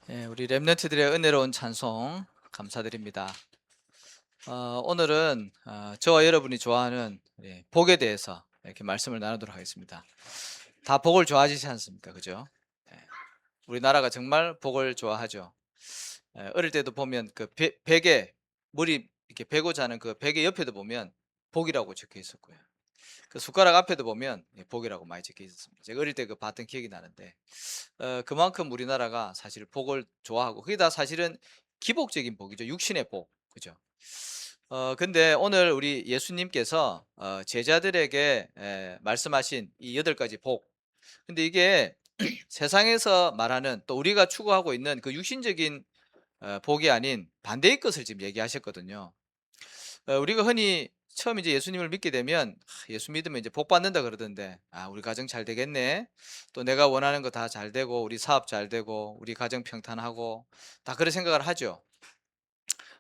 우리 렘넌트들의 은혜로운 찬송 감사드립니다. 오늘은 저와 여러분이 좋아하는 복에 대해서 이렇게 말씀을 나누도록 하겠습니다. 다 복을 좋아하시지 않습니까? 그죠? 예, 우리나라가 정말 복을 좋아하죠. 어릴 때도 보면 그 벽에 물이 이렇게 베고 자는 그 베개 옆에도 보면 복이라고 적혀 있었고요. 그 숟가락 앞에도 보면 복이라고 많이 적혀 있었습니다. 제가 어릴 때 그 봤던 기억이 나는데 그만큼 우리나라가 사실 복을 좋아하고 그게 다 사실은 기복적인 복이죠. 육신의 복. 그죠? 근데 오늘 우리 예수님께서 제자들에게 말씀하신 이 8가지 복. 근데 이게 세상에서 말하는 또 우리가 추구하고 있는 그 육신적인 복이 아닌 반대의 것을 지금 얘기하셨거든요. 우리가 흔히 처음 이제 예수님을 믿게 되면 예수 믿으면 이제 복 받는다 그러던데, 우리 가정 잘 되겠네. 또 내가 원하는 거 다 잘 되고 우리 사업 잘 되고 우리 가정 평탄하고 다 그런 생각을 하죠.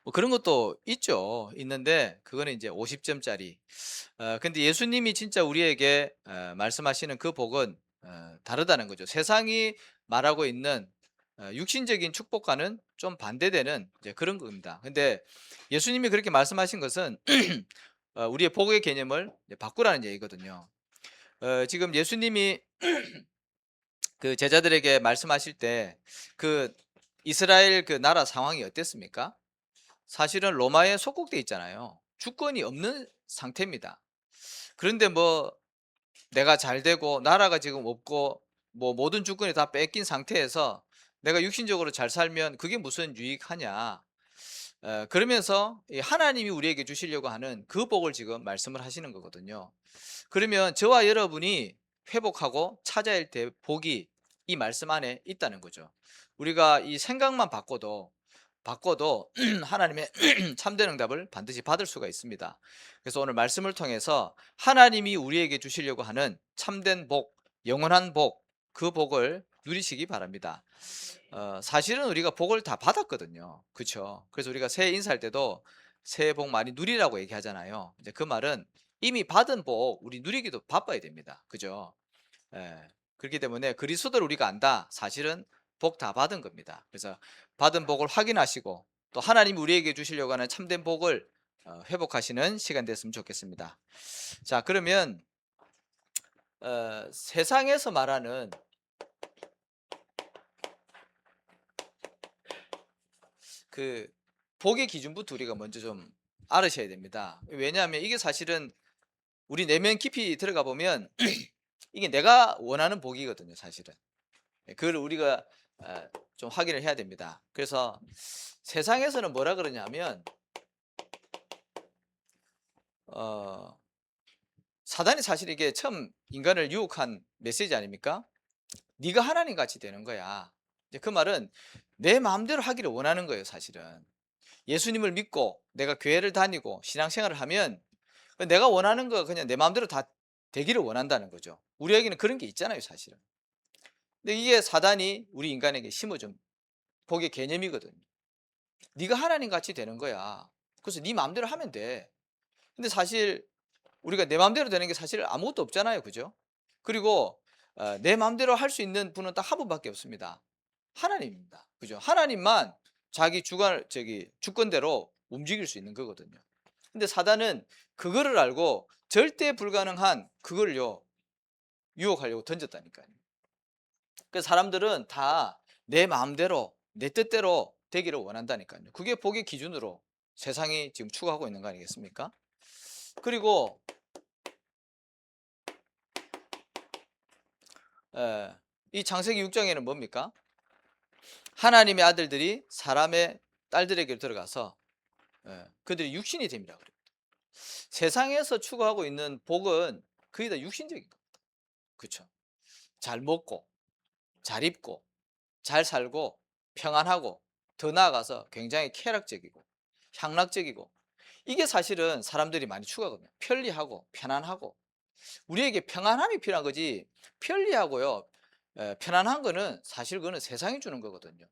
뭐 그런 것도 있죠. 있는데 그거는 이제 50점짜리. 근데 예수님이 진짜 우리에게 말씀하시는 그 복은 다르다는 거죠. 세상이 말하고 있는 육신적인 축복과는 좀 반대되는 이제 그런 겁니다. 근데 예수님이 그렇게 말씀하신 것은 우리의 복의 개념을 이제 바꾸라는 얘기거든요. 지금 예수님이 그 제자들에게 말씀하실 때 그 이스라엘 그 나라 상황이 어땠습니까? 사실은 로마에 속국돼 있잖아요. 주권이 없는 상태입니다. 그런데 뭐 내가 잘 되고 나라가 지금 없고 뭐 모든 주권이 다 뺏긴 상태에서 내가 육신적으로 잘 살면 그게 무슨 유익하냐. 그러면서 이 하나님이 우리에게 주시려고 하는 그 복을 지금 말씀을 하시는 거거든요. 그러면 저와 여러분이 회복하고 찾아야 할 복이 이 말씀 안에 있다는 거죠. 우리가 이 생각만 바꿔도 하나님의 참된 응답을 반드시 받을 수가 있습니다. 그래서 오늘 말씀을 통해서 하나님이 우리에게 주시려고 하는 참된 복, 영원한 복, 그 복을 누리시기 바랍니다. 사실은 우리가 복을 다 받았거든요. 그렇죠? 그래서 우리가 새해 인사할 때도 새해 복 많이 누리라고 얘기하잖아요. 이제 그 말은 이미 받은 복 우리 누리기도 바빠야 됩니다. 그죠? 예. 그렇기 때문에 그리스도를 우리가 안다. 사실은 복 다 받은 겁니다. 그래서 받은 복을 확인하시고 또 하나님이 우리에게 주시려고 하는 참된 복을 회복하시는 시간 됐으면 좋겠습니다. 자, 그러면 세상에서 말하는 그 복의 기준부터 우리가 먼저 좀 알으셔야 됩니다. 왜냐하면 이게 사실은 우리 내면 깊이 들어가 보면 이게 내가 원하는 복이거든요, 사실은. 그걸 우리가 좀 확인을 해야 됩니다. 그래서 세상에서는 뭐라 그러냐면 어 사단이 사실 이게 처음 인간을 유혹한 메시지 아닙니까? "네가 하나님 같이 되는 거야." 이제 그 말은 내 마음대로 하기를 원하는 거예요, 사실은. 예수님을 믿고 내가 교회를 다니고 신앙생활을 하면 내가 원하는 거 그냥 내 마음대로 다 되기를 원한다는 거죠. 우리에게는 그런 게 있잖아요, 사실은. 근데 이게 사단이 우리 인간에게 심어준 복의 개념이거든요. 네가 하나님 같이 되는 거야. 그래서 네 마음대로 하면 돼. 근데 사실 우리가 내 마음대로 되는 게 사실 아무것도 없잖아요. 그죠? 그리고 내 마음대로 할 수 있는 분은 딱 한 분밖에 없습니다. 하나님입니다. 그죠? 하나님만 자기 주권대로 움직일 수 있는 거거든요. 근데 사단은 그거를 알고 절대 불가능한 그걸요 유혹하려고 던졌다니까요. 그래서 사람들은 다 내 마음대로 내 뜻대로 되기를 원한다니까요. 그게 복의 기준으로 세상이 지금 추구하고 있는 거 아니겠습니까? 그리고 이 창세기 6장에는 뭡니까? 하나님의 아들들이 사람의 딸들에게 들어가서 그들이 육신이 됨이라고 그래요. 세상에서 추구하고 있는 복은 거의 다 육신적인 겁니다. 그렇죠? 잘 먹고 잘 입고 잘 살고 평안하고 더 나아가서 굉장히 쾌락적이고 향락적이고 이게 사실은 사람들이 많이 추구하거든요. 편리하고 편안하고 우리에게 평안함이 필요한 거지 편리하고요. 편안한 거는 사실 그거는 세상이 주는 거거든요.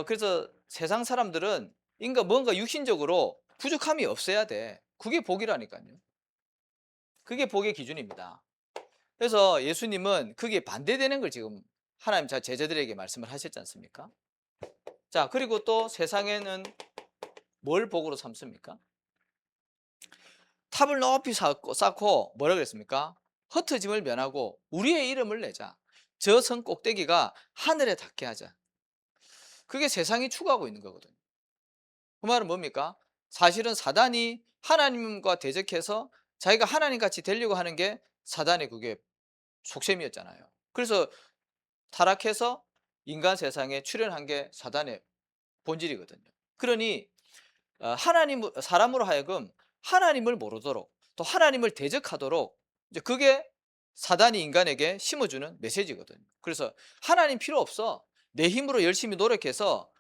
그래서 세상 사람들은 뭔가 육신적으로 부족함이 없어야 돼. 그게 복이라니까요. 그게 복의 기준입니다. 그래서 예수님은 그게 반대되는 걸 지금 하나님 자 제자들에게 말씀을 하셨지 않습니까? 자, 그리고 또 세상에는 뭘 복으로 삼습니까? 탑을 높이 쌓고 뭐라 그랬습니까? 흩어짐을 면하고 우리의 이름을 내자. 저 성 꼭대기가 하늘에 닿게 하자. 그게 세상이 추구하고 있는 거거든요. 그 말은 뭡니까? 사실은 사단이 하나님과 대적해서 자기가 하나님같이 되려고 하는 게 사단의 그게 속셈이었잖아요. 그래서 타락해서 인간 세상에 출현한 게 사단의 본질이거든요. 그러니 하나님 사람으로 하여금 하나님을 모르도록 또 하나님을 대적하도록 이제 그게 사단이 인간에게 심어주는 메시지거든요. 그래서 하나님 필요 없어. 내 힘으로 열심히 노력해서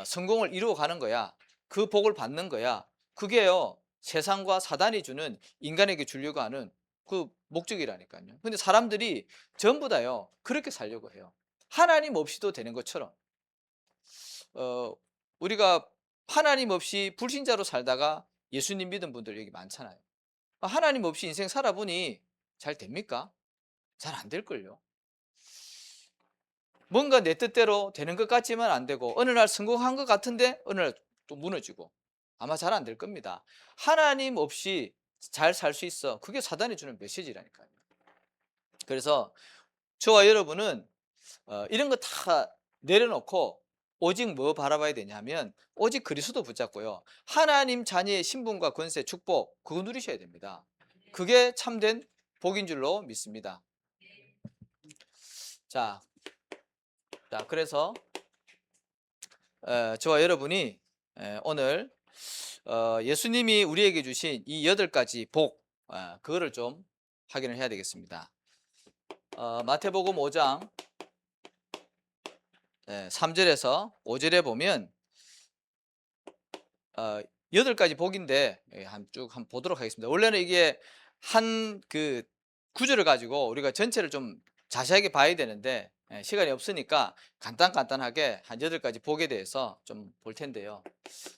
성공을 이루어가는 거야. 그 복을 받는 거야. 그게요 세상과 사단이 주는 인간에게 주려고 하는 그 목적이라니까요. 근데 사람들이 전부 다요 그렇게 살려고 해요. 하나님 없이도 되는 것처럼. 우리가 하나님 없이 불신자로 살다가 예수님 믿은 분들 여기 많잖아요. 하나님 없이 인생 살아보니 잘 됩니까? 잘 안 될걸요. 뭔가 내 뜻대로 되는 것 같지만 안 되고 어느 날 성공한 것 같은데 어느 날 또 무너지고 아마 잘 안 될 겁니다. 하나님 없이 잘 살 수 있어. 그게 사단이 주는 메시지라니까요. 그래서 저와 여러분은 이런 거 다 내려놓고 오직 뭐 바라봐야 되냐면 오직 그리스도 붙잡고요. 하나님 자녀의 신분과 권세, 축복 그거 누리셔야 됩니다. 그게 참된 복인 줄로 믿습니다. 자, 그래서 저와 여러분이 오늘 예수님이 우리에게 주신 이 8가지 복 그거를 좀 확인을 해야 되겠습니다. 마태복음 5장 3절에서 5절에 보면 8가지 복인데 쭉 한번 보도록 하겠습니다. 원래는 이게 한 그 구절을 가지고 우리가 전체를 좀 자세하게 봐야 되는데 시간이 없으니까 간단하게 한 8가지 복에 대해서 좀 볼 텐데요.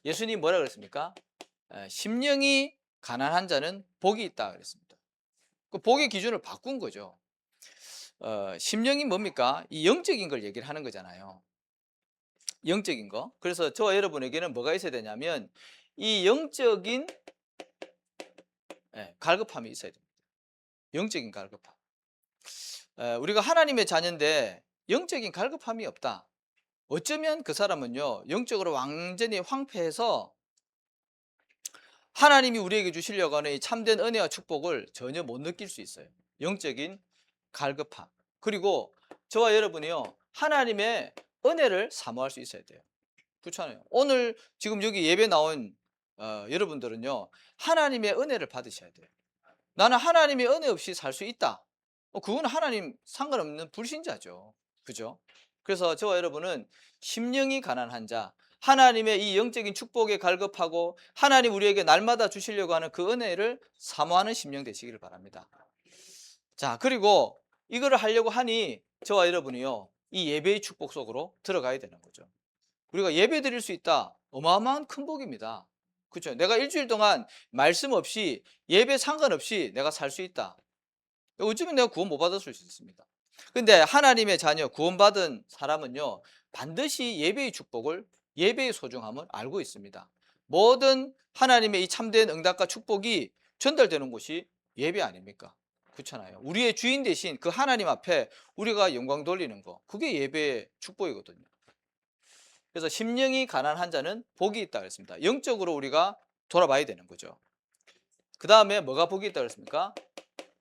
예수님 뭐라 그랬습니까? 심령이 가난한 자는 복이 있다 그랬습니다. 그 복의 기준을 바꾼 거죠. 심령이 뭡니까? 이 영적인 걸 얘기를 하는 거잖아요. 영적인 거. 그래서 저와 여러분에게는 뭐가 있어야 되냐면 이 영적인 갈급함이 있어야 됩니다. 영적인 갈급함. 우리가 하나님의 자녀인데 영적인 갈급함이 없다. 어쩌면 그 사람은요 영적으로 완전히 황폐해서 하나님이 우리에게 주시려고 하는 이 참된 은혜와 축복을 전혀 못 느낄 수 있어요. 영적인 갈급함. 그리고 저와 여러분이요 하나님의 은혜를 사모할 수 있어야 돼요. 그렇잖아요. 오늘 지금 여기 예배 나온 여러분들은요 하나님의 은혜를 받으셔야 돼요. 나는 하나님의 은혜 없이 살 수 있다. 그건 하나님 상관없는 불신자죠. 그죠? 그래서 저와 여러분은 심령이 가난한 자, 하나님의 이 영적인 축복에 갈급하고 하나님 우리에게 날마다 주시려고 하는 그 은혜를 사모하는 심령 되시기를 바랍니다. 자, 그리고 이거를 하려고 하니 저와 여러분이요 이 예배의 축복 속으로 들어가야 되는 거죠. 우리가 예배 드릴 수 있다. 어마어마한 큰 복입니다. 그렇죠? 내가 일주일 동안 말씀 없이 예배 상관없이 내가 살 수 있다. 어쩌면 내가 구원 못 받았을 수 있습니다. 근데 하나님의 자녀 구원받은 사람은요 반드시 예배의 축복을 예배의 소중함을 알고 있습니다. 모든 하나님의 이 참된 응답과 축복이 전달되는 곳이 예배 아닙니까? 그렇잖아요. 우리의 주인 대신 그 하나님 앞에 우리가 영광 돌리는 거 그게 예배의 축복이거든요. 그래서 심령이 가난한 자는 복이 있다 그랬습니다. 영적으로 우리가 돌아봐야 되는 거죠. 그 다음에 뭐가 복이 있다 그랬습니까?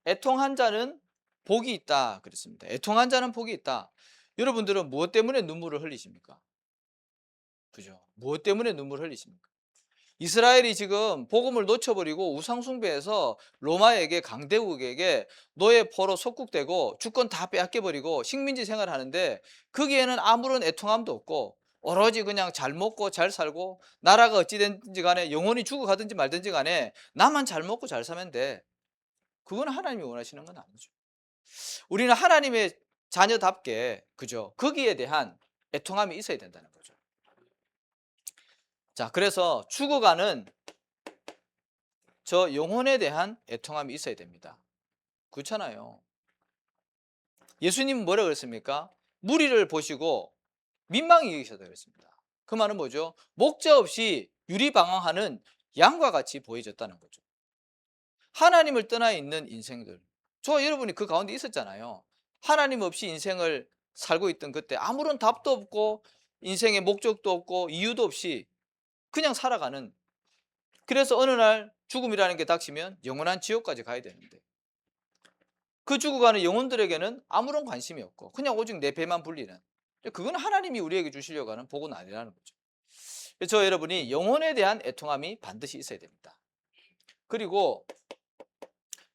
애통한 자는 복이 있다 그랬습니다. 애통한 자는 복이 있다. 여러분들은 무엇 때문에 눈물을 흘리십니까? 그죠? 무엇 때문에 눈물을 흘리십니까? 이스라엘이 지금 복음을 놓쳐버리고 우상숭배해서 로마에게 강대국에게 너의 포로 속국되고 주권 다 빼앗겨버리고 식민지 생활하는데 거기에는 아무런 애통함도 없고 오로지 그냥 잘 먹고 잘 살고 나라가 어찌됐든지 간에 영원히 죽어가든지 말든지 간에 나만 잘 먹고 잘 사면 돼. 그건 하나님이 원하시는 건 아니죠. 우리는 하나님의 자녀답게 그죠? 거기에 대한 애통함이 있어야 된다는 거죠. 자, 그래서 죽어가는 저 영혼에 대한 애통함이 있어야 됩니다. 그렇잖아요. 예수님은 뭐라 그랬습니까? 무리를 보시고 민망히 여기셨다 그랬습니다. 그 말은 뭐죠? 목자 없이 유리방황하는 양과 같이 보여졌다는 거죠. 하나님을 떠나 있는 인생들. 저와 여러분이 그 가운데 있었잖아요. 하나님 없이 인생을 살고 있던 그때 아무런 답도 없고 인생의 목적도 없고 이유도 없이 그냥 살아가는, 그래서 어느 날 죽음이라는 게 닥치면 영원한 지옥까지 가야 되는데 그 죽어가는 영혼들에게는 아무런 관심이 없고 그냥 오직 내 배만 불리는, 그건 하나님이 우리에게 주시려고 하는 복은 아니라는 거죠. 저 여러분이 영혼에 대한 애통함이 반드시 있어야 됩니다. 그리고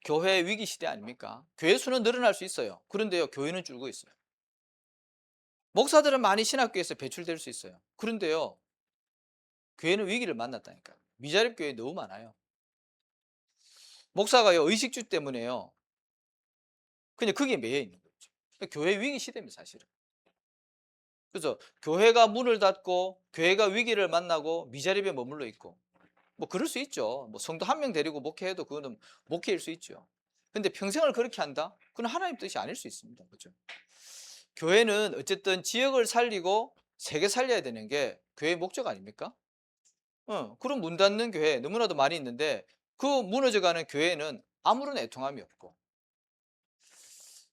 교회 위기 시대 아닙니까? 교회 수는 늘어날 수 있어요. 그런데요, 교회는 줄고 있어요. 목사들은 많이 신학교에서 배출될 수 있어요. 그런데요, 교회는 위기를 만났다니까요. 미자립 교회 너무 많아요. 목사가요, 의식주 때문에요, 그냥 거기에 매여 있는 거죠. 교회 위기 시대입니다, 사실은. 그래서 교회가 문을 닫고 교회가 위기를 만나고 미자립에 머물러 있고, 뭐 그럴 수 있죠. 뭐 성도 한 명 데리고 목회해도 그거는 목회일 수 있죠. 근데 평생을 그렇게 한다? 그건 하나님 뜻이 아닐 수 있습니다. 그렇죠? 교회는 어쨌든 지역을 살리고 세계 살려야 되는 게 교회의 목적 아닙니까? 그런 문 닫는 교회 너무나도 많이 있는데 그 무너져가는 교회는 아무런 애통함이 없고,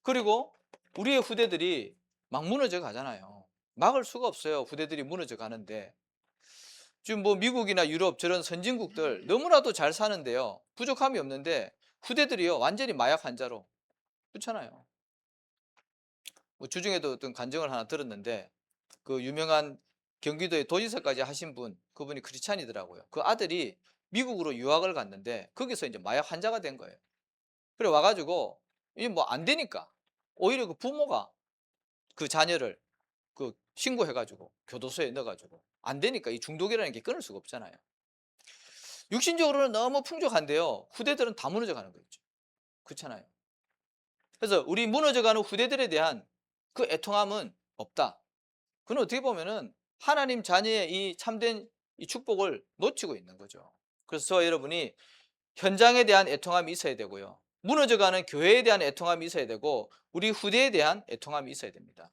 그리고 우리의 후대들이 막 무너져 가잖아요. 막을 수가 없어요. 후대들이 무너져 가는데 지금 뭐 미국이나 유럽 저런 선진국들 너무나도 잘 사는데요, 부족함이 없는데 후대들이요 완전히 마약 환자로. 그렇잖아요. 뭐 주중에도 어떤 간증을 하나 들었는데 그 유명한 경기도의 도지사까지 하신 분, 그분이 크리스찬이더라고요. 그 아들이 미국으로 유학을 갔는데 거기서 이제 마약 환자가 된 거예요. 그래 와가지고 이게 뭐 안 되니까 오히려 그 부모가 그 자녀를 그 신고해가지고 교도소에 넣어가지고, 안 되니까 이 중독이라는 게 끊을 수가 없잖아요. 육신적으로는 너무 풍족한데요, 후대들은 다 무너져 가는 거죠. 그렇잖아요. 그래서 우리 무너져가는 후대들에 대한 그 애통함은 없다. 그건 어떻게 보면은 하나님 자녀의 이 참된 이 축복을 놓치고 있는 거죠. 그래서 저와 여러분이 현장에 대한 애통함이 있어야 되고요, 무너져가는 교회에 대한 애통함이 있어야 되고, 우리 후대에 대한 애통함이 있어야 됩니다.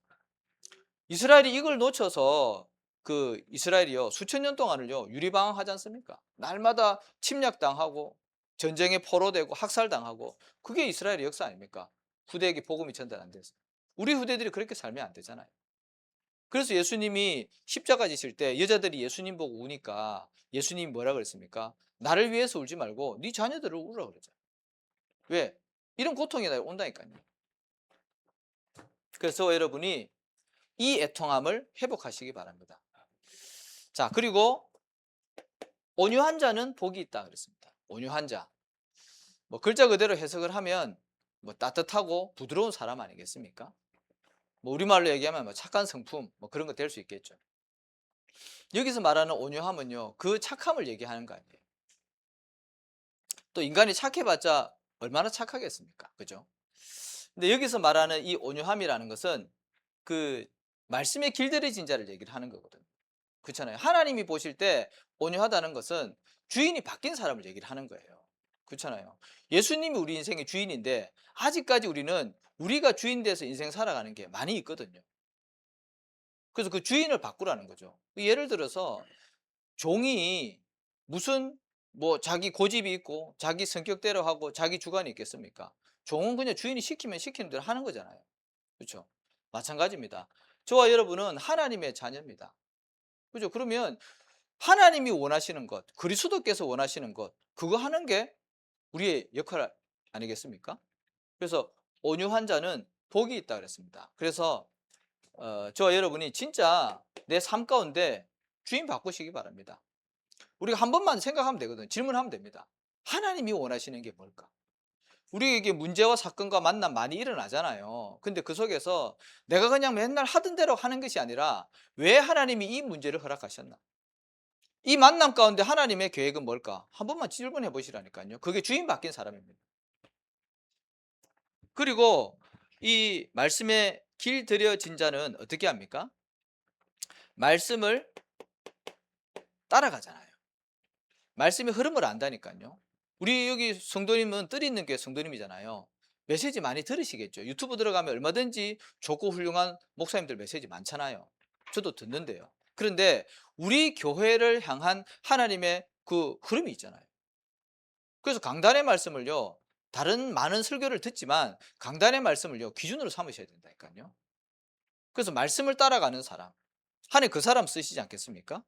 이스라엘이 이걸 놓쳐서 그 이스라엘이요 수천 년 동안을요 유리방황하지 않습니까? 날마다 침략당하고 전쟁에 포로되고 학살당하고, 그게 이스라엘의 역사 아닙니까? 후대에게 복음이 전달 안 돼서 우리 후대들이 그렇게 살면 안 되잖아요. 그래서 예수님이 십자가 지실 때 여자들이 예수님 보고 우니까 예수님이 뭐라 그랬습니까? 나를 위해서 울지 말고 네 자녀들을 울으라 그러잖아요. 왜? 이런 고통이 온다니까요. 그래서 여러분이 이 애통함을 회복하시기 바랍니다. 자, 그리고 온유한 자는 복이 있다 그랬습니다. 온유한 자. 뭐 글자 그대로 해석을 하면 뭐 따뜻하고 부드러운 사람 아니겠습니까? 뭐 우리말로 얘기하면 뭐 착한 성품 뭐 그런 거 될 수 있겠죠. 여기서 말하는 온유함은요, 그 착함을 얘기하는 거 아니에요. 또 인간이 착해봤자 얼마나 착하겠습니까? 그죠? 근데 여기서 말하는 이 온유함이라는 것은 그 말씀에 길들여진 자를 얘기를 하는 거거든요. 그렇잖아요. 하나님이 보실 때 온유하다는 것은 주인이 바뀐 사람을 얘기를 하는 거예요. 그렇잖아요. 예수님이 우리 인생의 주인인데 아직까지 우리는 우리가 주인 돼서 인생 살아가는 게 많이 있거든요. 그래서 그 주인을 바꾸라는 거죠. 예를 들어서 종이 무슨 뭐 자기 고집이 있고 자기 성격대로 하고 자기 주관이 있겠습니까? 종은 그냥 주인이 시키면 시키는 대로 하는 거잖아요. 그렇죠? 마찬가지입니다. 저와 여러분은 하나님의 자녀입니다. 그죠? 그러면 하나님이 원하시는 것, 그리스도께서 원하시는 것, 그거 하는 게 우리의 역할 아니겠습니까? 그래서 온유한 자는 복이 있다 그랬습니다. 그래서 저와 여러분이 진짜 내 삶 가운데 주인 바꾸시기 바랍니다. 우리가 한 번만 생각하면 되거든요. 질문하면 됩니다. 하나님이 원하시는 게 뭘까? 우리에게 문제와 사건과 만남 많이 일어나잖아요. 근데 그 속에서 내가 그냥 맨날 하던 대로 하는 것이 아니라 왜 하나님이 이 문제를 허락하셨나? 이 만남 가운데 하나님의 계획은 뭘까? 한 번만 질문해 보시라니까요. 그게 주인 바뀐 사람입니다. 그리고 이 말씀에 길들여진 자는 어떻게 합니까? 말씀을 따라가잖아요. 말씀의 흐름을 안다니까요. 우리 여기 성도님은 뜰 있는 교회 성도님이잖아요. 메시지 많이 들으시겠죠. 유튜브 들어가면 얼마든지 좋고 훌륭한 목사님들 메시지 많잖아요. 저도 듣는데요. 그런데 우리 교회를 향한 하나님의 그 흐름이 있잖아요. 그래서 강단의 말씀을요, 다른 많은 설교를 듣지만 강단의 말씀을요 기준으로 삼으셔야 된다니까요. 그래서 말씀을 따라가는 사람, 하나님 그 사람 쓰시지 않겠습니까?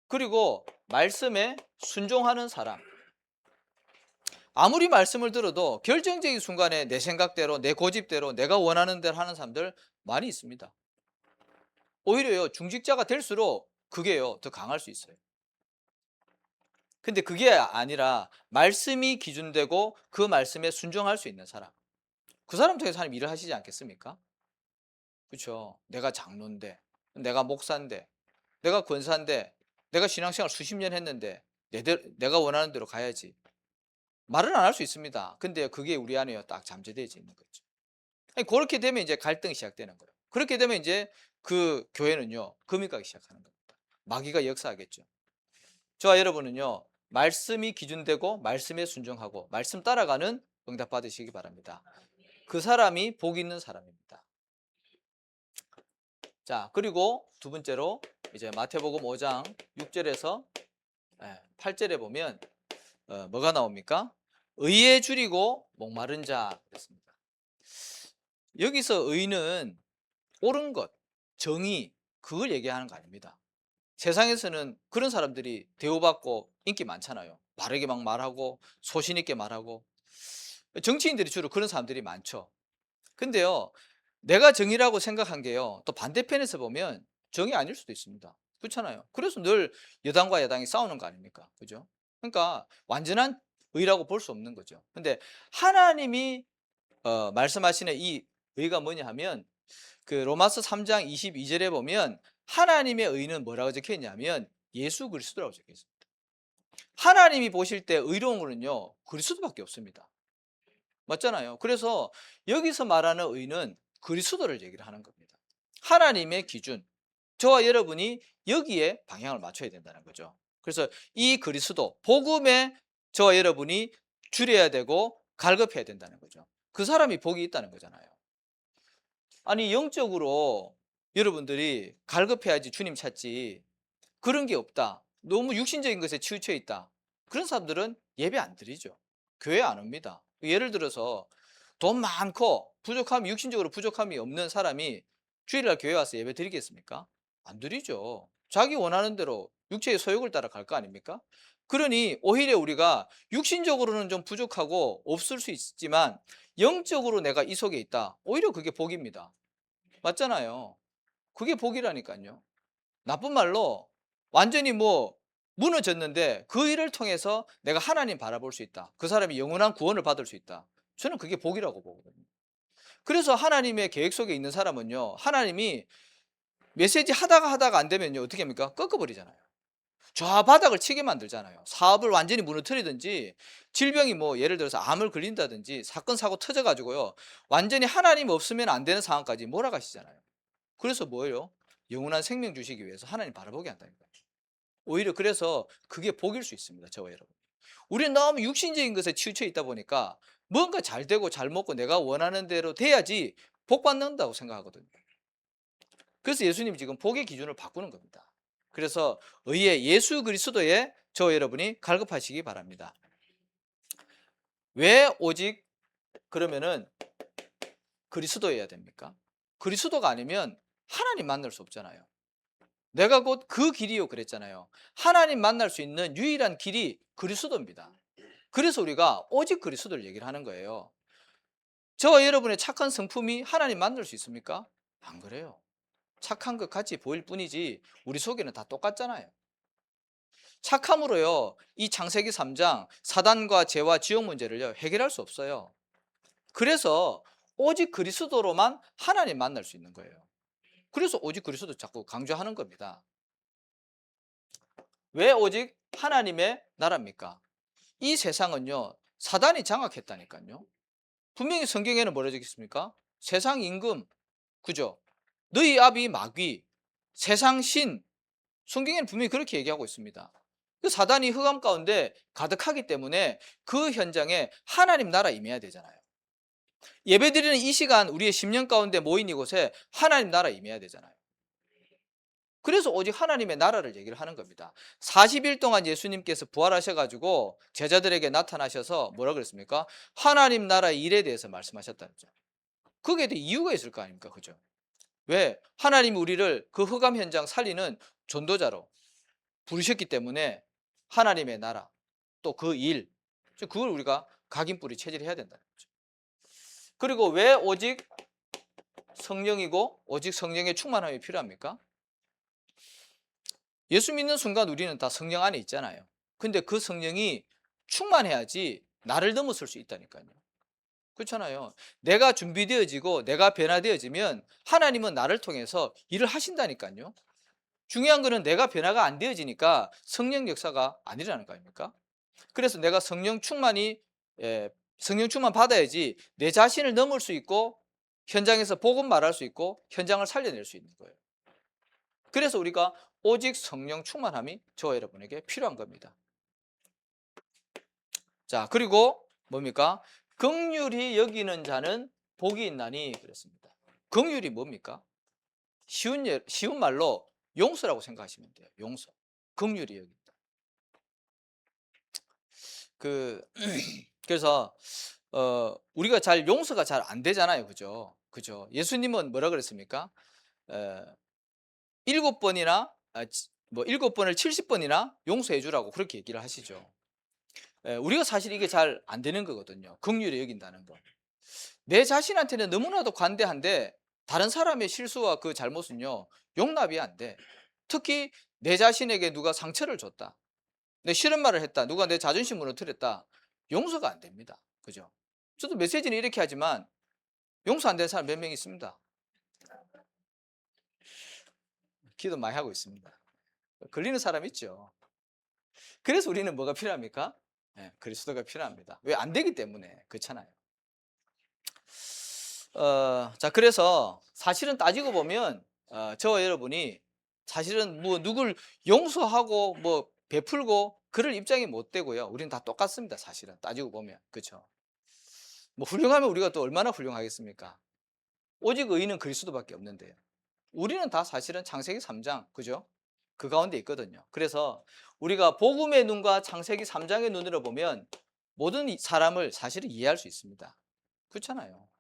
그리고 말씀에 순종하는 사람, 아무리 말씀을 들어도 결정적인 순간에 내 생각대로, 내 고집대로, 내가 원하는 대로 하는 사람들 많이 있습니다. 오히려요, 중직자가 될수록 그게요, 더 강할 수 있어요. 근데 그게 아니라 말씀이 기준되고 그 말씀에 순종할 수 있는 사람, 그 사람 통해서 하나님 일을 하시지 않겠습니까? 그렇죠. 내가 장로인데, 내가 목사인데, 내가 권사인데, 내가 신앙생활 수십 년 했는데 내가 원하는 대로 가야지. 말은 안 할 수 있습니다. 근데 그게 우리 안에 딱 잠재되어 있는 거죠. 아니, 그렇게 되면 이제 갈등이 시작되는 거예요. 그렇게 되면 이제 그 교회는요, 금이 가기 시작하는 겁니다. 마귀가 역사하겠죠. 저와 여러분은요, 말씀이 기준되고 말씀에 순종하고 말씀 따라가는 응답 받으시기 바랍니다. 그 사람이 복 있는 사람입니다. 자, 그리고 두 번째로 이제 마태복음 5장 6절에서 8절에 보면 뭐가 나옵니까? 의에 줄이고 목마른 자 그랬습니다. 여기서 의는 옳은 것, 정의, 그걸 얘기하는 거 아닙니다. 세상에서는 그런 사람들이 대우받고 인기 많잖아요. 바르게 막 말하고 소신 있게 말하고, 정치인들이 주로 그런 사람들이 많죠. 근데요, 내가 정의라고 생각한 게요, 또 반대편에서 보면 정의 아닐 수도 있습니다. 그렇잖아요. 그래서 늘 여당과 야당이 싸우는 거 아닙니까? 그죠? 그러니까 완전한 의라고 볼 수 없는 거죠. 근데 하나님이 말씀하시는 이 의가 뭐냐 하면, 그 로마서 3장 22절에 보면 하나님의 의는 뭐라고 적혀 있냐면 예수 그리스도라고 적혀 있습니다. 하나님이 보실 때 의로운 거는요, 그리스도밖에 없습니다. 맞잖아요. 그래서 여기서 말하는 의는 그리스도를 얘기를 하는 겁니다. 하나님의 기준, 저와 여러분이 여기에 방향을 맞춰야 된다는 거죠. 그래서 이 그리스도, 복음에 저와 여러분이 줄여야 되고 갈급해야 된다는 거죠. 그 사람이 복이 있다는 거잖아요. 아니, 영적으로 여러분들이 갈급해야지 주님 찾지, 그런 게 없다, 너무 육신적인 것에 치우쳐 있다, 그런 사람들은 예배 안 드리죠. 교회 안 옵니다. 예를 들어서 돈 많고 부족함이, 육신적으로 부족함이 없는 사람이 주일날 교회 와서 예배 드리겠습니까? 안 드리죠. 자기 원하는 대로 육체의 소욕을 따라 갈 거 아닙니까? 그러니 오히려 우리가 육신적으로는 좀 부족하고 없을 수 있지만 영적으로 내가 이 속에 있다, 오히려 그게 복입니다. 맞잖아요. 그게 복이라니까요. 나쁜 말로 완전히 뭐 무너졌는데 그 일을 통해서 내가 하나님 바라볼 수 있다, 그 사람이 영원한 구원을 받을 수 있다, 저는 그게 복이라고 보거든요. 그래서 하나님의 계획 속에 있는 사람은요, 하나님이 메시지 하다가 안 되면요 어떻게 합니까? 꺾어버리잖아요. 좌바닥을 치게 만들잖아요. 사업을 완전히 무너뜨리든지, 질병이 뭐 예를 들어서 암을 걸린다든지 사건 사고 터져가지고요 완전히 하나님 없으면 안 되는 상황까지 몰아가시잖아요. 그래서 뭐예요? 영원한 생명 주시기 위해서 하나님 바라보게 한다니까요. 오히려 그래서 그게 복일 수 있습니다. 저와 여러분, 우리는 너무 육신적인 것에 치우쳐 있다 보니까 뭔가 잘 되고 잘 먹고 내가 원하는 대로 돼야지 복 받는다고 생각하거든요. 그래서 예수님이 지금 복의 기준을 바꾸는 겁니다. 그래서 의의 예수 그리스도에 저와 여러분이 갈급하시기 바랍니다. 왜 오직 그러면은 그리스도여야 됩니까? 그리스도가 아니면 하나님 만날 수 없잖아요. 내가 곧 그 길이요 그랬잖아요. 하나님 만날 수 있는 유일한 길이 그리스도입니다. 그래서 우리가 오직 그리스도를 얘기를 하는 거예요. 저와 여러분의 착한 성품이 하나님 만날 수 있습니까? 안 그래요. 착한 것 같이 보일 뿐이지 우리 속에는 다 똑같잖아요. 착함으로요, 이 창세기 3장 사단과 죄와 지옥 문제를요 해결할 수 없어요. 그래서 오직 그리스도로만 하나님 만날 수 있는 거예요. 그래서 오직 그리스도 자꾸 강조하는 겁니다. 왜 오직 하나님의 나라입니까? 이 세상은요 사단이 장악했다니까요. 분명히 성경에는 뭐라 적혀 있습니까? 세상 임금, 그죠? 너희 아비 마귀, 세상 신, 성경에는 분명히 그렇게 얘기하고 있습니다. 그 사단이 흑암 가운데 가득하기 때문에 그 현장에 하나님 나라 임해야 되잖아요. 예배드리는 이 시간 우리의 심령 가운데 모인 이곳에 하나님 나라 임해야 되잖아요. 그래서 오직 하나님의 나라를 얘기를 하는 겁니다. 40일 동안 예수님께서 부활하셔가지고 제자들에게 나타나셔서 뭐라 그랬습니까? 하나님 나라의 일에 대해서 말씀하셨다는 거죠. 그게 또 이유가 있을 거 아닙니까? 그죠? 왜? 하나님이 우리를 그 흑암 현장 살리는 전도자로 부르셨기 때문에 하나님의 나라, 또 그 일, 그걸 우리가 각인뿌리 체질해야 된다는 거죠. 그리고 왜 오직 성령이고 오직 성령의 충만함이 필요합니까? 예수 믿는 순간 우리는 다 성령 안에 있잖아요. 근데 그 성령이 충만해야지 나를 넘어설 수 있다니까요. 그렇잖아요. 내가 준비되어지고 내가 변화되어지면 하나님은 나를 통해서 일을 하신다니까요. 중요한 거는 내가 변화가 안 되어지니까 성령 역사가 안 일어나는 거 아닙니까? 그래서 내가 성령 충만 받아야지 내 자신을 넘을 수 있고 현장에서 복음 말할 수 있고 현장을 살려낼 수 있는 거예요. 그래서 우리가 오직 성령 충만함이 저와 여러분에게 필요한 겁니다. 자, 그리고 뭡니까? 긍휼히 여기는 자는 복이 있나니 그랬습니다. 긍휼이 뭡니까? 쉬운 말로 용서라고 생각하시면 돼요. 용서. 긍휼히 여긴다. 그래서 우리가 용서가 잘 안 되잖아요. 그죠? 그죠? 예수님은 뭐라 그랬습니까? 7번이나 뭐 7번을 70번이나 용서해 주라고 그렇게 얘기를 하시죠. 우리가 사실 이게 잘 안 되는 거거든요. 긍휼히 여긴다는 거. 내 자신한테는 너무나도 관대한데 다른 사람의 실수와 그 잘못은요 용납이 안 돼. 특히 내 자신에게 누가 상처를 줬다, 내 싫은 말을 했다, 누가 내 자존심 무너뜨렸다, 용서가 안 됩니다. 그죠? 저도 메시지는 이렇게 하지만 용서 안 되는 사람 몇 명 있습니다. 기도 많이 하고 있습니다. 걸리는 사람 있죠. 그래서 우리는 뭐가 필요합니까? 그리스도가 필요합니다. 왜? 안 되기 때문에. 그렇잖아요. 자, 그래서 사실은 따지고 보면 저와 여러분이 사실은 뭐 누굴 용서하고 뭐 베풀고 그럴 입장이 못 되고요. 우리는 다 똑같습니다. 사실은 따지고 보면. 그렇죠? 뭐 훌륭하면 우리가 또 얼마나 훌륭하겠습니까? 오직 의인은 그리스도밖에 없는데요. 우리는 다 사실은 창세기 3장, 그죠? 그 가운데 있거든요. 그래서 우리가 복음의 눈과 창세기 3장의 눈으로 보면 모든 사람을 사실은 이해할 수 있습니다. 그렇잖아요.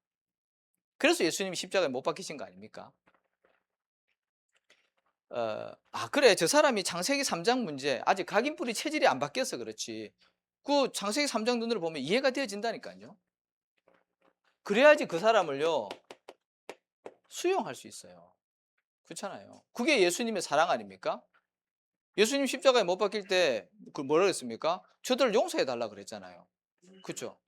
그래서 예수님이 십자가에 못 박히신 거 아닙니까? 그래, 저 사람이 창세기 3장 문제 아직 각인뿌리 체질이 안 바뀌어서 그렇지, 그 창세기 3장 눈으로 보면 이해가 되어진다니까요. 그래야지 그 사람을요 수용할 수 있어요. 그렇잖아요. 그게 예수님의 사랑 아닙니까? 예수님 십자가에 못 박힐 때 뭐라 그랬습니까? 저들을 용서해 달라 그랬잖아요. 그렇죠?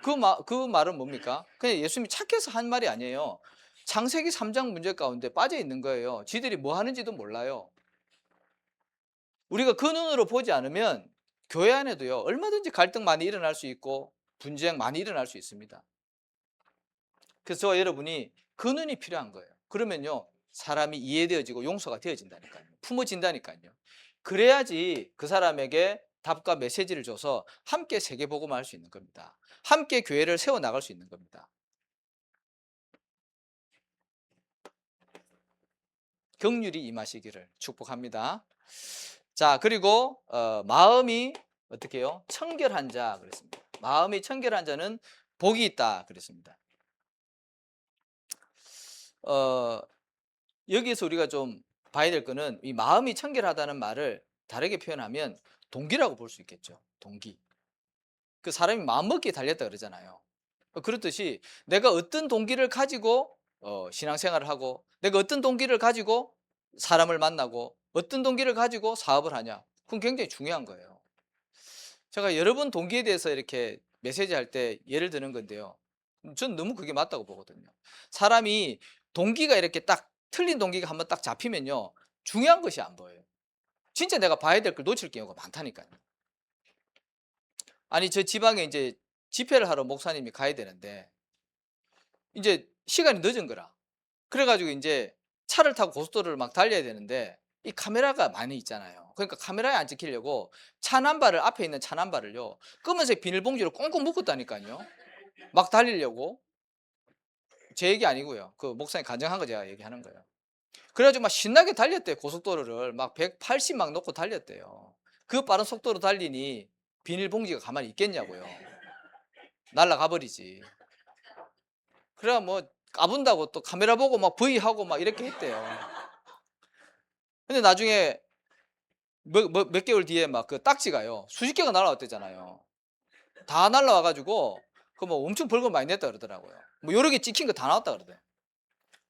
그 말은 뭡니까? 그냥 예수님이 착해서 한 말이 아니에요. 창세기 3장 문제 가운데 빠져 있는 거예요. 지들이 뭐 하는지도 몰라요. 우리가 그 눈으로 보지 않으면 교회 안에도요 얼마든지 갈등 많이 일어날 수 있고 분쟁 많이 일어날 수 있습니다. 그래서 저와 여러분이 그 눈이 필요한 거예요. 그러면요 사람이 이해되어지고 용서가 되어진다니까요. 품어진다니까요. 그래야지 그 사람에게 답과 메시지를 줘서 함께 세계복음을 할 수 있는 겁니다. 함께 교회를 세워나갈 수 있는 겁니다. 긍휼이 임하시기를 축복합니다. 자, 그리고 마음이 어떻게 해요? 청결한 자 그랬습니다. 마음이 청결한 자는 복이 있다 그랬습니다. 여기에서 우리가 좀 봐야 될 거는 이 마음이 청결하다는 말을 다르게 표현하면 동기라고 볼 수 있겠죠. 동기. 그 사람이 마음먹기에 달렸다 그러잖아요. 그렇듯이 내가 어떤 동기를 가지고 신앙생활을 하고, 내가 어떤 동기를 가지고 사람을 만나고, 어떤 동기를 가지고 사업을 하냐, 그건 굉장히 중요한 거예요. 제가 여러 번 동기에 대해서 이렇게 메시지 할 때 예를 드는 건데요, 전 너무 그게 맞다고 보거든요. 사람이 동기가 이렇게 딱 틀린 동기가 한번 딱 잡히면요 중요한 것이 안 보여요. 진짜 내가 봐야 될 걸 놓칠 경우가 많다니까요. 아니, 저 지방에 이제 집회를 하러 목사님이 가야 되는데 이제 시간이 늦은 거라. 그래가지고 이제 차를 타고 고속도로를 막 달려야 되는데 이 카메라가 많이 있잖아요. 그러니까 카메라에 안 찍히려고 차 남바를, 앞에 있는 차 남바를요 검은색 비닐봉지로 꽁꽁 묶었다니까요. 막 달리려고. 제 얘기 아니고요. 그 목사님 간증한 거 제가 얘기하는 거예요. 그래 가지고 막 신나게 달렸대요. 고속도로를 막 180 막 놓고 달렸대요. 그 빠른 속도로 달리니 비닐봉지가 가만히 있겠냐고요. 날아가 버리지. 그래야 뭐 까분다고 또 카메라 보고 막 V하고 막 이렇게 했대요. 근데 나중에 몇 개월 뒤에 막 그 딱지가요, 수십 개가 날아왔대잖아요. 다 날아와 가지고 그 뭐 엄청 벌금 많이 냈다 그러더라고요. 뭐 여러 개 찍힌 거 다 나왔다 그러대요.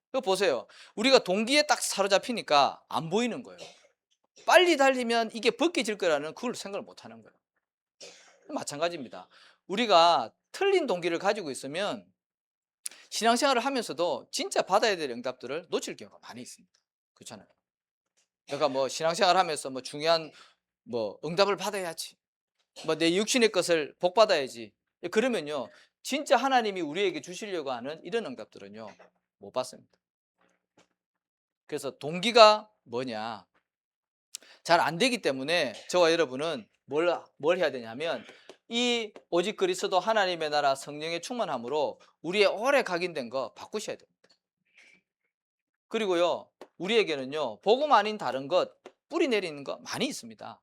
그거 보세요. 우리가 동기에 딱 사로잡히니까 안 보이는 거예요. 빨리 달리면 이게 벗겨질 거라는 그걸 생각을 못 하는 거예요. 마찬가지입니다. 우리가 틀린 동기를 가지고 있으면 신앙생활을 하면서도 진짜 받아야 될 응답들을 놓칠 경우가 많이 있습니다. 그렇잖아요. 내가 뭐 신앙생활 하면서 뭐 중요한 뭐 응답을 받아야지, 뭐 내 육신의 것을 복 받아야지, 그러면요 진짜 하나님이 우리에게 주시려고 하는 이런 응답들은요 못 받습니다. 그래서 동기가 뭐냐, 잘 안 되기 때문에 저와 여러분은 뭘 해야 되냐면, 이 오직 그리스도 하나님의 나라 성령의 충만함으로 우리의 오래 각인된 거 바꾸셔야 됩니다. 그리고요 우리에게는요 복음 아닌 다른 것, 뿌리 내리는 거 많이 있습니다.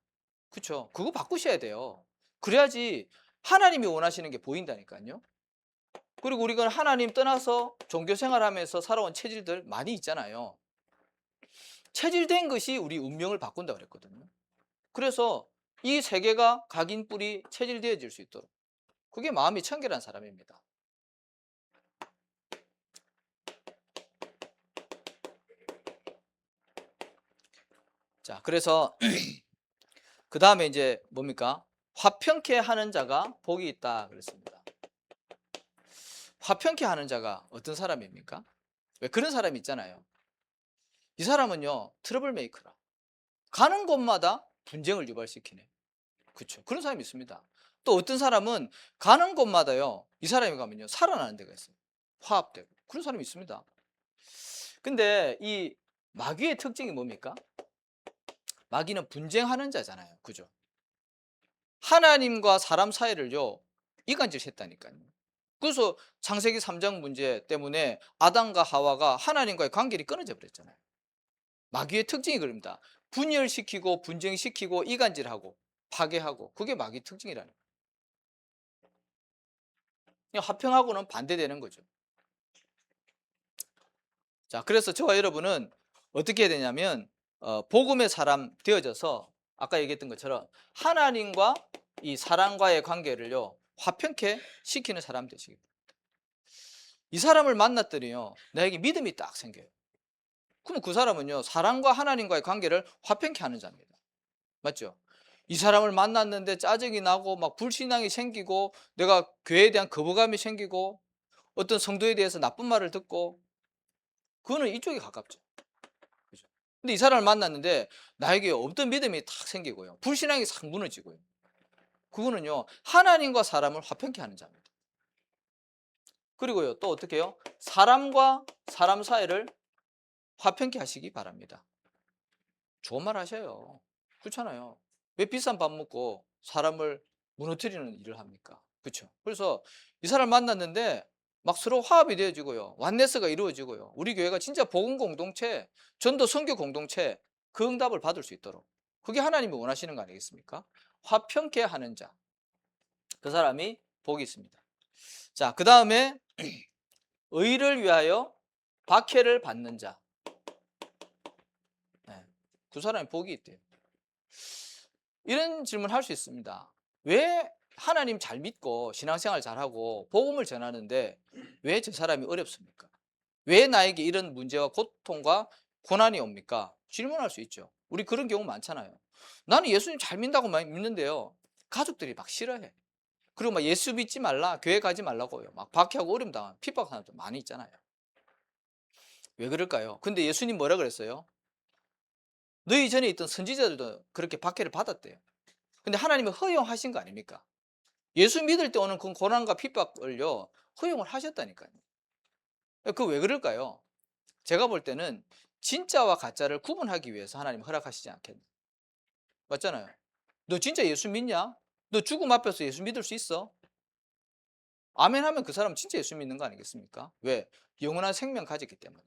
그렇죠? 그거 바꾸셔야 돼요. 그래야지 하나님이 원하시는 게 보인다니까요. 그리고 우리가 하나님 떠나서 종교 생활하면서 살아온 체질들 많이 있잖아요. 체질된 것이 우리 운명을 바꾼다 그랬거든요. 그래서 이 세계가 각인 뿌리 체질되어질 수 있도록, 그게 마음이 청결한 사람입니다. 자, 그래서 그 다음에 이제 뭡니까? 화평케 하는 자가 복이 있다 그랬습니다. 화평케 하는 자가 어떤 사람입니까? 왜 그런 사람이 있잖아요. 이 사람은요 트러블 메이커라. 가는 곳마다 분쟁을 유발시키네. 그렇죠. 그런 사람이 있습니다. 또 어떤 사람은 가는 곳마다요 이 사람이 가면요 살아나는 데가 있어요. 화합되고 그런 사람이 있습니다. 근데 이 마귀의 특징이 뭡니까? 마귀는 분쟁하는 자잖아요. 그죠? 하나님과 사람 사이를요 이간질했다니까요. 그래서 창세기 3장 문제 때문에 아담과 하와가 하나님과의 관계를 끊어져 버렸잖아요. 마귀의 특징이 그럽니다. 분열시키고 분쟁시키고 이간질하고 파괴하고, 그게 마귀 특징이라는 거예요. 화평하고는 반대되는 거죠. 자, 그래서 저와 여러분은 어떻게 해야 되냐면 복음의 사람 되어져서 아까 얘기했던 것처럼 하나님과 이 사람과의 관계를요 화평케 시키는 사람 되시기 바랍니다. 이 사람을 만났더니요 나에게 믿음이 딱 생겨요. 그럼 그 사람은요 사람과 하나님과의 관계를 화평케 하는 자입니다. 맞죠? 이 사람을 만났는데 짜증이 나고 막 불신앙이 생기고 내가 교회에 대한 거부감이 생기고 어떤 성도에 대해서 나쁜 말을 듣고, 그거는 이쪽에 가깝죠. 그죠? 근데 이 사람을 만났는데 나에게 없던 믿음이 탁 생기고요. 불신앙이 싹 무너지고요. 그거는요 하나님과 사람을 화평케 하는 자입니다. 그리고요 또 어떻게 해요? 사람과 사람 사이를 화평케 하시기 바랍니다. 좋은 말 하셔요. 그렇잖아요. 왜 비싼 밥 먹고 사람을 무너뜨리는 일을 합니까? 그렇죠. 그래서 이 사람 만났는데 막 서로 화합이 되어지고요. 완네스가 이루어지고요. 우리 교회가 진짜 복음 공동체, 전도 선교 공동체, 그 응답을 받을 수 있도록, 그게 하나님이 원하시는 거 아니겠습니까? 화평케 하는 자, 그 사람이 복이 있습니다. 자, 그 다음에 의를 위하여 박해를 받는 자, 네, 그 사람이 복이 있대요. 이런 질문을 할 수 있습니다. 왜 하나님 잘 믿고 신앙생활 잘하고 복음을 전하는데 왜 저 사람이 어렵습니까? 왜 나에게 이런 문제와 고통과 고난이 옵니까? 질문할 수 있죠. 우리 그런 경우 많잖아요. 나는 예수님 잘 믿는다고 많이 믿는데요 가족들이 막 싫어해. 그리고 막 예수 믿지 말라, 교회 가지 말라고요. 막 박해하고 어려움 당하는, 핍박하는 사람들 많이 있잖아요. 왜 그럴까요? 근데 예수님 뭐라 그랬어요? 너희 전에 있던 선지자들도 그렇게 박해를 받았대요. 근데 하나님은 허용하신 거 아닙니까? 예수 믿을 때 오는 그 고난과 핍박을요 허용을 하셨다니까요. 그 왜 그럴까요? 제가 볼 때는 진짜와 가짜를 구분하기 위해서 하나님 허락하시지 않겠나. 맞잖아요. 너 진짜 예수 믿냐? 너 죽음 앞에서 예수 믿을 수 있어? 아멘 하면 그 사람은 진짜 예수 믿는 거 아니겠습니까? 왜? 영원한 생명 가졌기 때문에.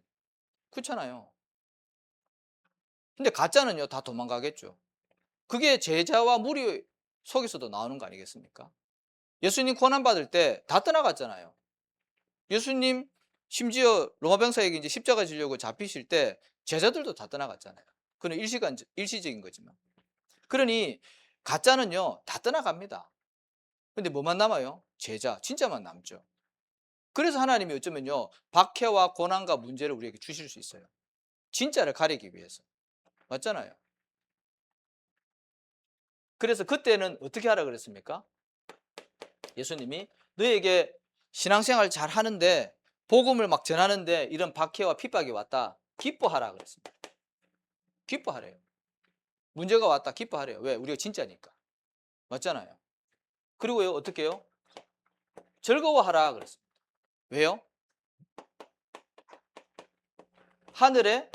그렇잖아요. 근데 가짜는요, 다 도망가겠죠. 그게 제자와 무리 속에서도 나오는 거 아니겠습니까? 예수님 고난받을 때 다 떠나갔잖아요. 예수님 심지어 로마 병사에게 이제 십자가 지려고 잡히실 때 제자들도 다 떠나갔잖아요. 그는 일시적인 거지만. 그러니 가짜는요, 다 떠나갑니다. 근데 뭐만 남아요? 제자, 진짜만 남죠. 그래서 하나님이 어쩌면요, 박해와 고난과 문제를 우리에게 주실 수 있어요. 진짜를 가리기 위해서. 맞잖아요. 그래서 그때는 어떻게 하라 그랬습니까? 예수님이 너에게 신앙생활 잘 하는데 복음을 막 전하는데 이런 박해와 핍박이 왔다. 기뻐하라 그랬습니다. 기뻐하래요. 문제가 왔다. 기뻐하래요. 왜? 우리가 진짜니까. 맞잖아요. 그리고요, 어떻게 해요? 즐거워하라 그랬습니다. 왜요? 하늘에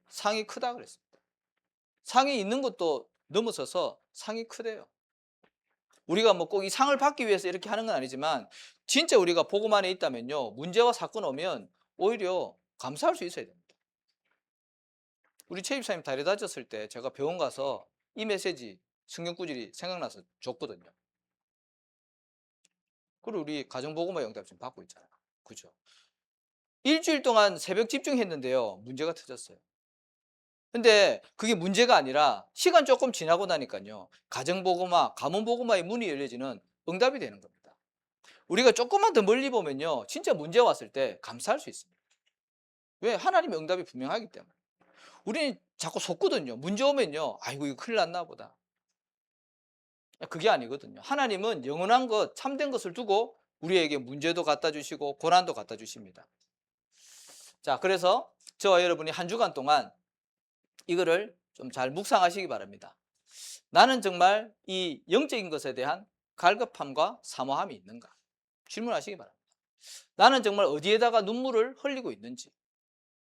상이 크다 그랬습니다. 상이 있는 것도 넘어서서 상이 크대요. 우리가 뭐 꼭 이 상을 받기 위해서 이렇게 하는 건 아니지만 진짜 우리가 복음 안에 있다면요, 문제와 사건 오면 오히려 감사할 수 있어야 됩니다. 우리 최 집사님 다리 다쳤을 때 제가 병원 가서 이 메시지 성경 구절이 생각나서 줬거든요. 그리고 우리 가정복음화 영답 지금 받고 있잖아요. 그죠? 일주일 동안 새벽 집중했는데요, 문제가 터졌어요. 근데 그게 문제가 아니라 시간 조금 지나고 나니까요, 가정복음화, 가문복음화의 문이 열려지는 응답이 되는 겁니다. 우리가 조금만 더 멀리 보면요, 진짜 문제 왔을 때 감사할 수 있습니다. 왜? 하나님의 응답이 분명하기 때문에. 우리는 자꾸 속거든요. 문제 오면요, 아이고 이거 큰일 났나 보다. 그게 아니거든요. 하나님은 영원한 것, 참된 것을 두고 우리에게 문제도 갖다 주시고 고난도 갖다 주십니다. 자, 그래서 저와 여러분이 한 주간 동안 이거를 좀 잘 묵상하시기 바랍니다. 나는 정말 이 영적인 것에 대한 갈급함과 사모함이 있는가? 질문하시기 바랍니다. 나는 정말 어디에다가 눈물을 흘리고 있는지,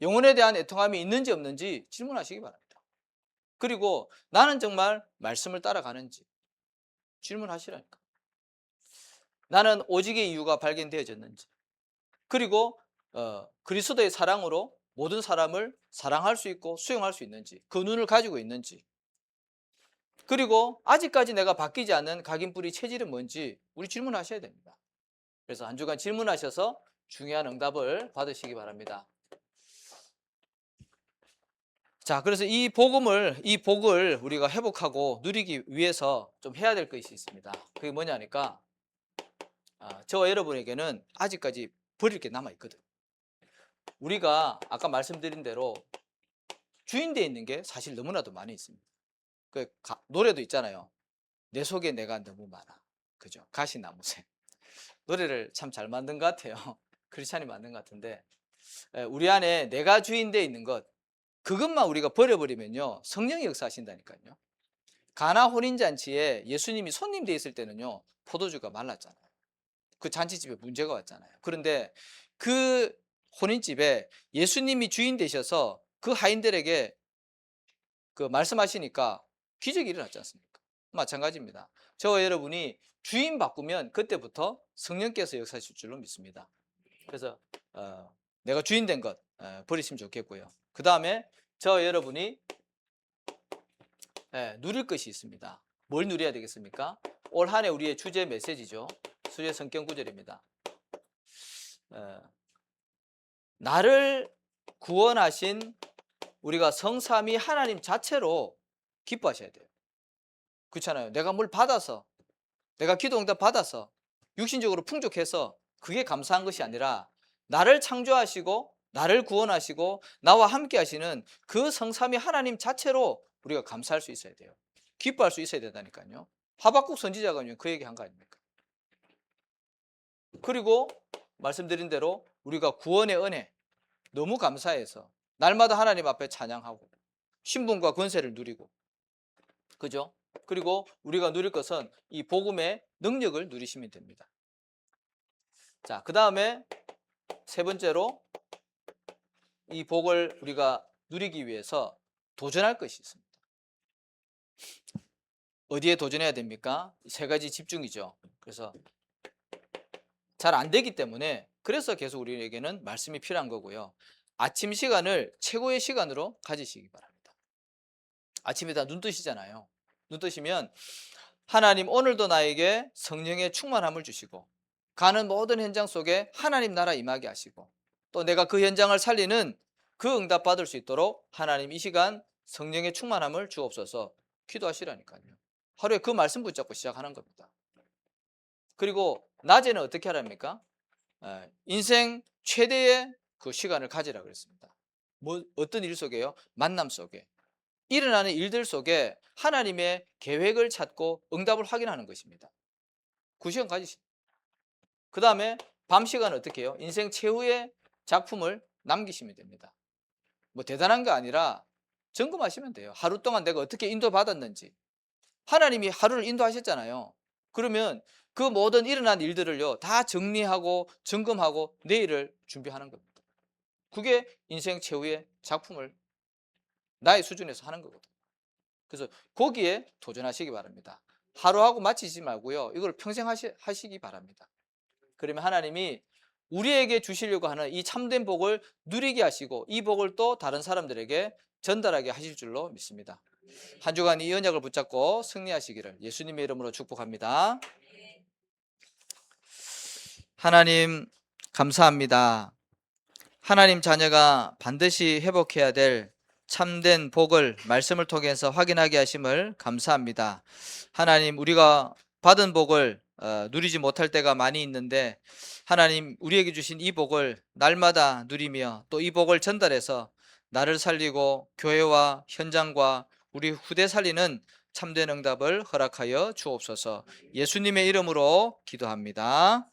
영혼에 대한 애통함이 있는지 없는지 질문하시기 바랍니다. 그리고 나는 정말 말씀을 따라가는지 질문하시라니까. 나는 오직의 이유가 발견되어졌는지, 그리고 그리스도의 사랑으로 모든 사람을 사랑할 수 있고 수용할 수 있는지, 그 눈을 가지고 있는지, 그리고 아직까지 내가 바뀌지 않는 각인뿌리 체질은 뭔지 우리 질문하셔야 됩니다. 그래서 한 주간 질문하셔서 중요한 응답을 받으시기 바랍니다. 자, 그래서 이 복을 우리가 회복하고 누리기 위해서 좀 해야 될 것이 있습니다. 그게 뭐냐니까, 저와 여러분에게는 아직까지 버릴 게 남아있거든. 우리가 아까 말씀드린 대로 주인되어 있는 게 사실 너무나도 많이 있습니다. 노래도 있잖아요. 내 속에 내가 너무 많아. 그죠? 가시나무새. 노래를 참 잘 만든 것 같아요. 크리스찬이 만든 것 같은데, 우리 안에 내가 주인되어 있는 것, 그것만 우리가 버려버리면요, 성령이 역사하신다니까요. 가나 혼인잔치에 예수님이 손님 돼 있을 때는요, 포도주가 말랐잖아요. 그 잔치집에 문제가 왔잖아요. 그런데 그 혼인집에 예수님이 주인 되셔서 그 하인들에게 그 말씀하시니까 기적이 일어났지 않습니까? 마찬가지입니다. 저와 여러분이 주인 바꾸면 그때부터 성령께서 역사하실 줄로 믿습니다. 그래서 내가 주인 된 것 버리시면 좋겠고요. 그 다음에 저와 여러분이 누릴 것이 있습니다. 뭘 누려야 되겠습니까? 올 한 해 우리의 주제 메시지죠. 주제 성경 구절입니다. 나를 구원하신 우리가 성삼위 하나님 자체로 기뻐하셔야 돼요. 그렇잖아요. 내가 뭘 받아서, 내가 기도 응답 받아서 육신적으로 풍족해서 그게 감사한 것이 아니라 나를 창조하시고 나를 구원하시고 나와 함께 하시는 그 성삼위 하나님 자체로 우리가 감사할 수 있어야 돼요. 기뻐할 수 있어야 된다니까요. 하박국 선지자가 그 얘기한 거 아닙니까? 그리고 말씀드린 대로 우리가 구원의 은혜 너무 감사해서 날마다 하나님 앞에 찬양하고 신분과 권세를 누리고, 그죠? 그리고 우리가 누릴 것은 이 복음의 능력을 누리시면 됩니다. 자, 그 다음에 세 번째로 이 복을 우리가 누리기 위해서 도전할 것이 있습니다. 어디에 도전해야 됩니까? 세 가지 집중이죠. 그래서 잘 안 되기 때문에 그래서 계속 우리에게는 말씀이 필요한 거고요. 아침 시간을 최고의 시간으로 가지시기 바랍니다. 아침에 다 눈 뜨시잖아요. 눈 뜨시면 하나님 오늘도 나에게 성령의 충만함을 주시고 가는 모든 현장 속에 하나님 나라 임하게 하시고 또 내가 그 현장을 살리는 그 응답 받을 수 있도록 하나님 이 시간 성령의 충만함을 주옵소서 기도하시라니까요. 하루에 그 말씀 붙잡고 시작하는 겁니다. 그리고 낮에는 어떻게 하랍니까? 인생 최대의 그 시간을 가지라 그랬습니다. 어떤 일 속에요? 만남 속에. 일어나는 일들 속에 하나님의 계획을 찾고 응답을 확인하는 것입니다. 그 시간 가지시. 그 다음에 밤 시간은 어떻게 해요? 인생 최후의 작품을 남기시면 됩니다. 뭐 대단한 게 아니라 점검하시면 돼요. 하루 동안 내가 어떻게 인도받았는지. 하나님이 하루를 인도하셨잖아요. 그러면 그 모든 일어난 일들을요 다 정리하고 점검하고 내일을 준비하는 겁니다. 그게 인생 최후의 작품을 나의 수준에서 하는 거거든요. 그래서 거기에 도전하시기 바랍니다. 하루하고 마치지 말고요 이걸 평생 하시기 바랍니다. 그러면 하나님이 우리에게 주시려고 하는 이 참된 복을 누리게 하시고 이 복을 또 다른 사람들에게 전달하게 하실 줄로 믿습니다. 한 주간 이 언약을 붙잡고 승리하시기를 예수님의 이름으로 축복합니다. 하나님 감사합니다. 하나님 자녀가 반드시 회복해야 될 참된 복을 말씀을 통해서 확인하게 하심을 감사합니다. 하나님 우리가 받은 복을 누리지 못할 때가 많이 있는데 하나님 우리에게 주신 이 복을 날마다 누리며 또 이 복을 전달해서 나를 살리고 교회와 현장과 우리 후대 살리는 참된 응답을 허락하여 주옵소서. 예수님의 이름으로 기도합니다.